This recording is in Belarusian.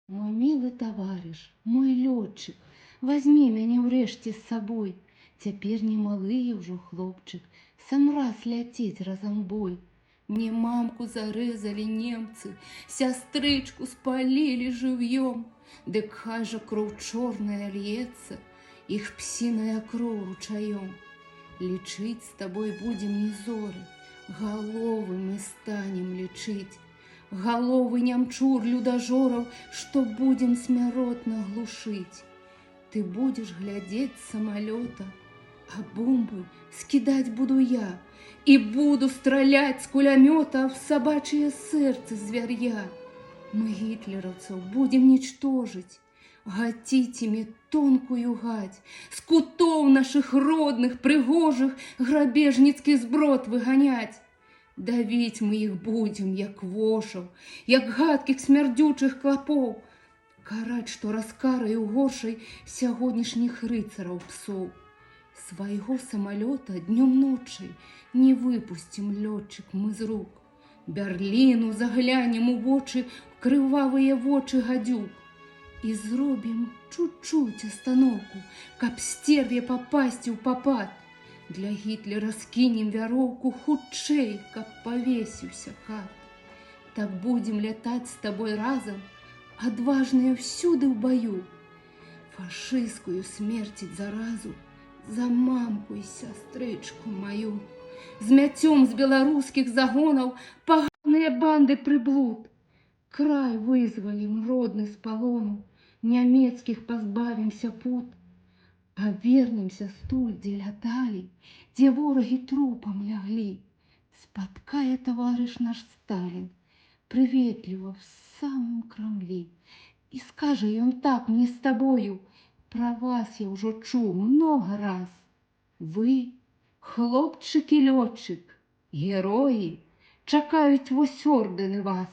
Мой милый товарищ, мой лётчик, возьми мяне ўрэшце з сабой. Цяпер не малы ўжо хлопчык, сам раз ляціць разамбой. Мне мамку зарезали немцы, сястрычку спалили живьем. Дык хай жа кроў чорная льецца, іх псіная кроў ручаём. Лічыць з табой будем не зоры, галовы мы станем лічыць. Головы нямчур людажораў, што будем смяротна глушыць. Ты будешь глядзець з самалёта, а бомбы скідаць буду я, і буду страляць з кулямёта в сабачье сэрцы звяр'я. Мы гітлераўцаў будем нічтожыць, гаціць імі тонкую гаць, з кутоў нашых родных, прыгожых грабежніцкі зброд выганяць. Давіць мы іх будем, як вошаў, як гадкіх смярдзючых клапоў, караць, што раскараю горшай сягонняшніх рыцараў псоў. Свайго самалёта днём ночай не выпусцім, лётчык, мы з рук. Бярліну заглянем у вочы, в крывавыя вочы гадюк. І зробім чуть-чуть астаноўку, каб сцерве папасці ў папад. Для Гітлера скінем вяроўку хутчэй, каб павесіўся кат. Так будем лятаць з табой разам, адважныя всюды ў баю. Фашысцкую смерціць заразу за мамку і сястрычку маю. Змяцём з беларускіх загонаў паганыя банды прыблуд. Край вызвалім родны з палону, нямецкіх пазбавімся пут. Павернемся стуль, дзе ляталі, дзе ворагі трупам ляглі. Спаткае таварыш наш Сталін прыветліва в самым Крамлі. І скажа ён так мне з табою: пра вас я ўжо чуў многа раз. Вы, хлопчык і лётчык, героі, чакаюць вось ордэны вас.